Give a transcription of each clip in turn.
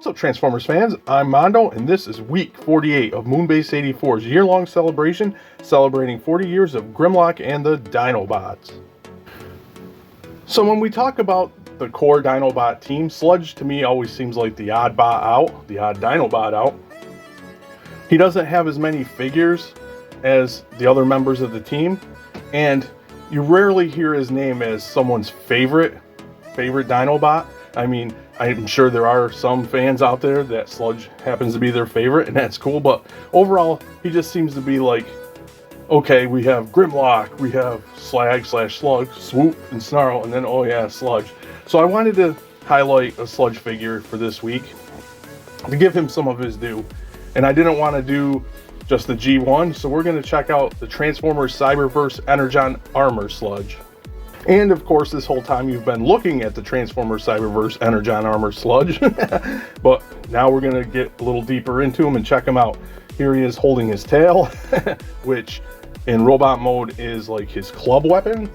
What's up, Transformers fans? I'm Mondo, and this is week 48 of Moonbase 84's year-long celebration, celebrating 40 years of Grimlock and the Dinobots. So when we talk about the core Dinobot team, Sludge to me always seems like the odd bot out, the odd Dinobot out. He doesn't have as many figures as the other members of the team, and you rarely hear his name as someone's favorite Dinobot. I mean, I'm sure there are some fans out there that Sludge happens to be their favorite, and that's cool, but overall, he just seems to be like, okay, we have Grimlock, we have Slag/Slug, Swoop, and Snarl, and then, oh yeah, Sludge. So I wanted to highlight a Sludge figure for this week to give him some of his due. And I didn't want to do just the G1, so we're going to check out the Transformers Cyberverse Energon Armor Sludge. And of course, this whole time you've been looking at the Transformers Cyberverse Energon Armor Sludge. But now we're going to get a little deeper into him and check him out. Here he is holding his tail, which in robot mode is like his club weapon.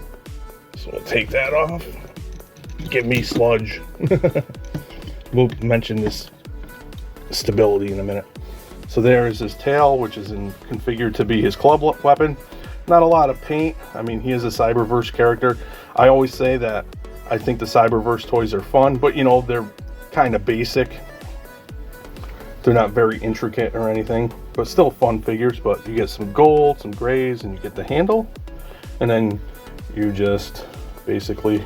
So we'll take that off. Give me Sludge. We'll mention this stability in a minute. So there is his tail, which is configured to be his club weapon. Not a lot of paint. I mean, he is a Cyberverse character. I always say that I think the Cyberverse toys are fun, but you know, they're kind of basic. They're not very intricate or anything, but still fun figures. But you get some gold, some grays, and you get the handle. And then you just basically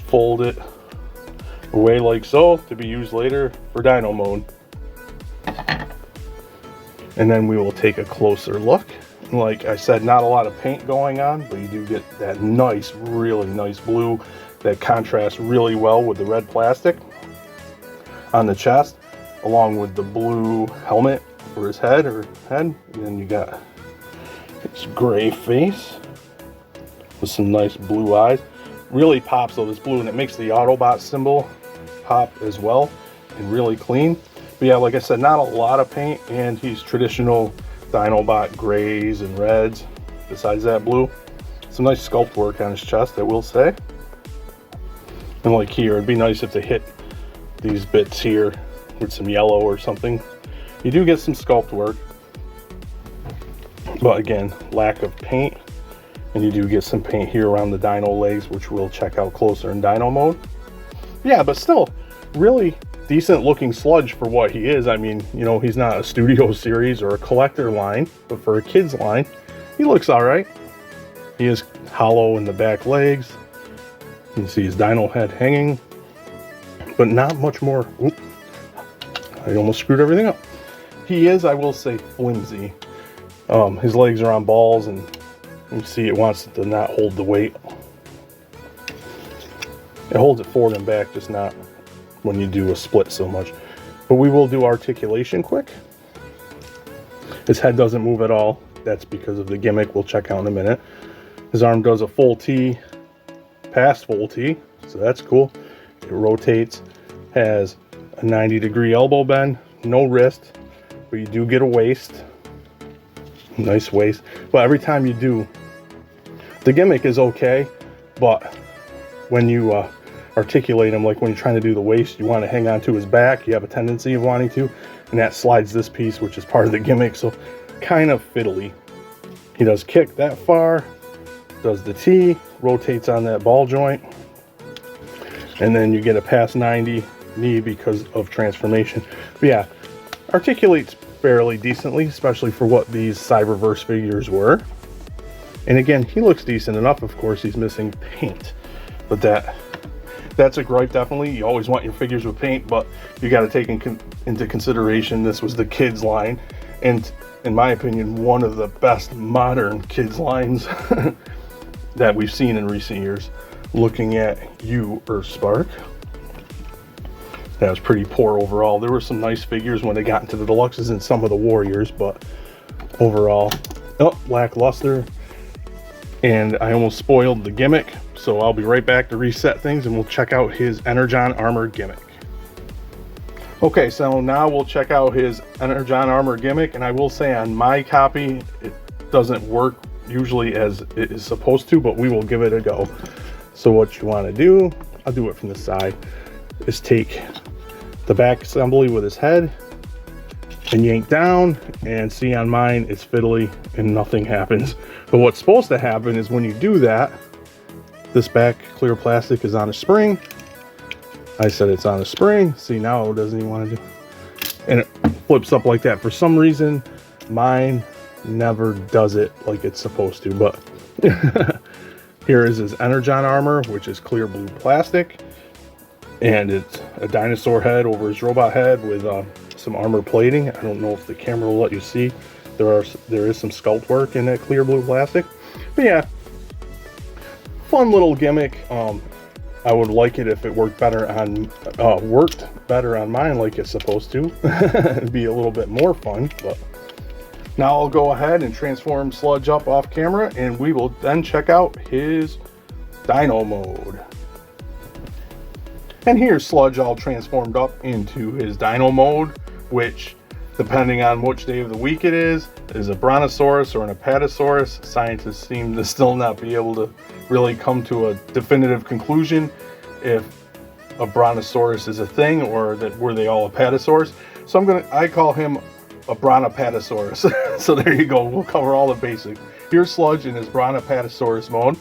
fold it away like so to be used later for Dino mode. And then we will take a closer look. Like I said, not a lot of paint going on, but you do get that nice, really nice blue that contrasts really well with the red plastic on the chest, along with the blue helmet for his head. And then you got his gray face with some nice blue eyes. Really pops though, this blue, and it makes the Autobot symbol pop as well and really clean. But yeah, like I said, not a lot of paint, and he's traditional Dinobot grays and reds besides that blue. Some nice sculpt work on his chest, I will say. And like here, it'd be nice if they hit these bits here with some yellow or something. You do get some sculpt work, but again, lack of paint. And you do get some paint here around the dino legs, which we'll check out closer in dino mode. Yeah, but still really decent looking Sludge for what he is. I mean, you know, he's not a studio series or a collector line, but for a kid's line, he looks all right. He is hollow in the back legs. You can see his dino head hanging, but not much more. Oop, I almost screwed everything up. He is, I will say, flimsy. His legs are on balls, and you can see it wants to not hold the weight. It holds it forward and back, just not when you do a split so much. But we will do articulation quick. His head doesn't move at all. That's because of the gimmick we'll check out in a minute. His arm does a full T, past full T, so that's cool. It rotates, has a 90-degree elbow bend, no wrist, but you do get a waist. Nice waist. But every time you do, the gimmick is okay, but when you articulate him, like when you're trying to do the waist, you want to hang on to his back. You have a tendency of wanting to, and that slides this piece, which is part of the gimmick, so kind of fiddly. He does kick that far, does the T, rotates on that ball joint, and then you get a past 90 knee because of transformation. But yeah, articulates fairly decently, especially for what these Cyberverse figures were. And again, he looks decent enough. Of course, he's missing paint, but that's a gripe, definitely. You always want your figures with paint, but you got to take into consideration this was the kids line, and in my opinion, one of the best modern kids lines that we've seen in recent years. Looking at you, Earthspark, that was pretty poor overall. There were some nice figures when they got into the deluxes and some of the Warriors, but overall, lackluster. And I almost spoiled the gimmick, so I'll be right back to reset things, and we'll check out his Energon Armor gimmick. Okay, so now we'll check out his Energon Armor gimmick, and I will say on my copy, it doesn't work usually as it is supposed to, but we will give it a go. So what you want to do, I'll do it from the side, is take the back assembly with his head and yank down, and see on mine it's fiddly and nothing happens. But what's supposed to happen is when you do that, this back clear plastic is on a spring. I said it's on a spring. See, now it doesn't even want to do, and it flips up like that. For some reason, mine never does it like it's supposed to. But here is his Energon armor, which is clear blue plastic, and it's a dinosaur head over his robot head with some armor plating. I don't know if the camera will let you see. There is some sculpt work in that clear blue plastic. But yeah, fun little gimmick. I would like it if it worked better on mine like it's supposed to. It'd be a little bit more fun. But now I'll go ahead and transform Sludge up off camera, and we will then check out his Dino mode. And here's Sludge all transformed up into his Dino mode, which, depending on which day of the week it is a Brontosaurus or an Apatosaurus. Scientists seem to still not be able to really come to a definitive conclusion if a Brontosaurus is a thing or that were they all Apatosaurs. So I call him a Bronapatosaurus. So there you go. We'll cover all the basics. Here's Sludge in his Bronapatosaurus mode,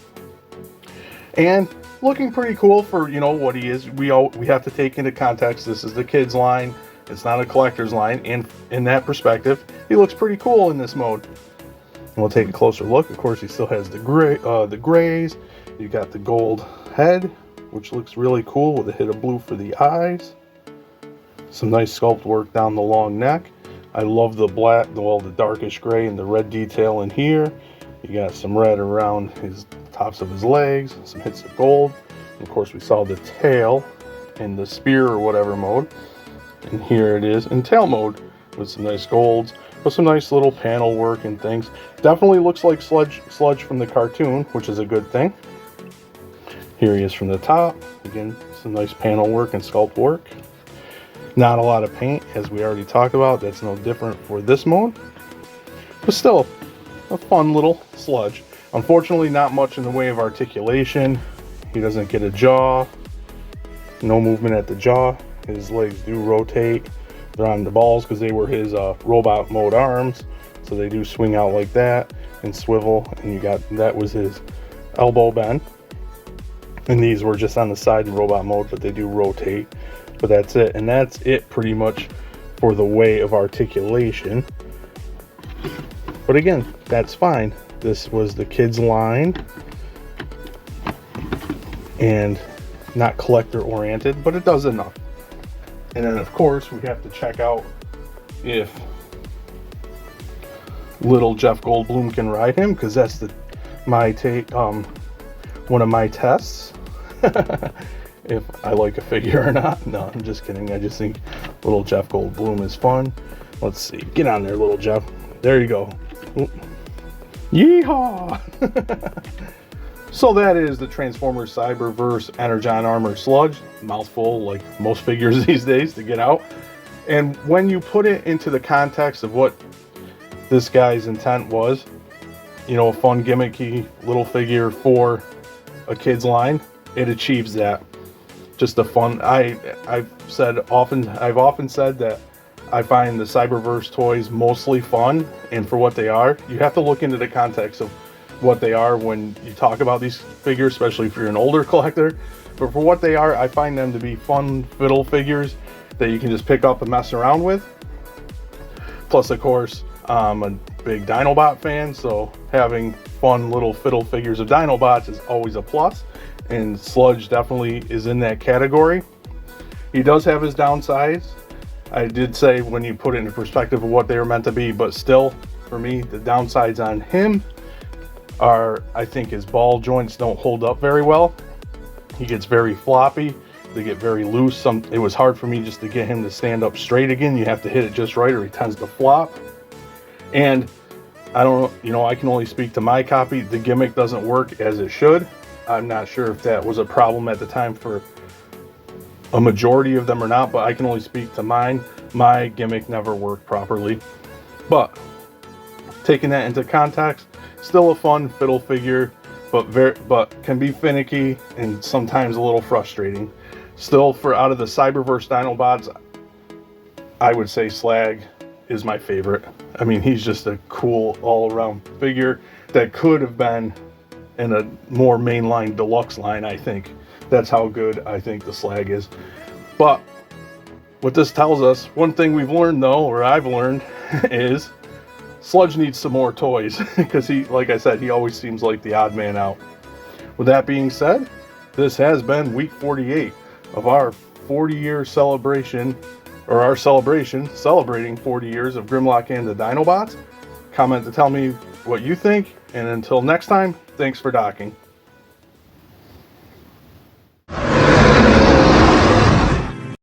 and looking pretty cool for, you know, what he is. We have to take into context, this is the kids line. It's not a collector's line, and in that perspective, he looks pretty cool in this mode. And we'll take a closer look. Of course, he still has the grays. You got the gold head, which looks really cool with a hit of blue for the eyes. Some nice sculpt work down the long neck. I love the black, the darkish gray and the red detail in here. You got some red around his tops of his legs, some hits of gold. And of course, we saw the tail in the spear or whatever mode. And here it is in tail mode with some nice golds, with some nice little panel work and things. Definitely looks like Sludge from the cartoon, which is a good thing. Here he is from the top. Again, some nice panel work and sculpt work. Not a lot of paint, as we already talked about. That's no different for this mode. But still, a fun little Sludge. Unfortunately, not much in the way of articulation. He doesn't get a jaw. No movement at the jaw. His legs do rotate. They're on the balls because they were his robot mode arms. So they do swing out like that and swivel. And that was his elbow bend. And these were just on the side in robot mode, but they do rotate. But that's it. And that's it pretty much for the way of articulation. But again, that's fine. This was the kids line. And not collector oriented, but it does enough. And then of course we have to check out if little Jeff Goldblum can ride him, because that's one of my tests. If I like a figure or not. No, I'm just kidding. I just think little Jeff Goldblum is fun. Let's see. Get on there, little Jeff. There you go. Yeehaw! So that is the Transformers Cyberverse Energon Armor Sludge. Mouthful, like most figures these days, to get out. And when you put it into the context of what this guy's intent was, you know, a fun gimmicky little figure for a kid's line, it achieves that. Just a fun. I've often said that I find the Cyberverse toys mostly fun, and for what they are, you have to look into the context of what they are when you talk about these figures, especially if you're an older collector. But for what they are, I find them to be fun fiddle figures that you can just pick up and mess around with. Plus, of course, I'm a big Dinobot fan, so having fun little fiddle figures of Dinobots is always a plus, and Sludge definitely is in that category. He does have his downsides. I did say when you put it into perspective of what they were meant to be, but still, for me, the downsides on him are, I think his ball joints don't hold up very well. He gets very floppy. They get very loose. It was hard for me just to get him to stand up straight again. You have to hit it just right or he tends to flop. And I don't, I can only speak to my copy. The gimmick doesn't work as it should. I'm not sure if that was a problem at the time for a majority of them or not, but I can only speak to mine. My gimmick never worked properly. But taking that into context, still a fun fiddle figure, but can be finicky and sometimes a little frustrating. Still, for out of the Cyberverse Dinobots, I would say Slag is my favorite. I mean, he's just a cool all-around figure that could have been in a more mainline deluxe line, I think. That's how good I think the Slag is. But what this tells us, one thing we've learned though, or I've learned, is Sludge needs some more toys because he, like I said, he always seems like the odd man out. With that being said, this has been week 48 of our 40-year celebration, or our celebration celebrating 40 years of Grimlock and the Dinobots. Comment to tell me what you think, and until next time, thanks for docking.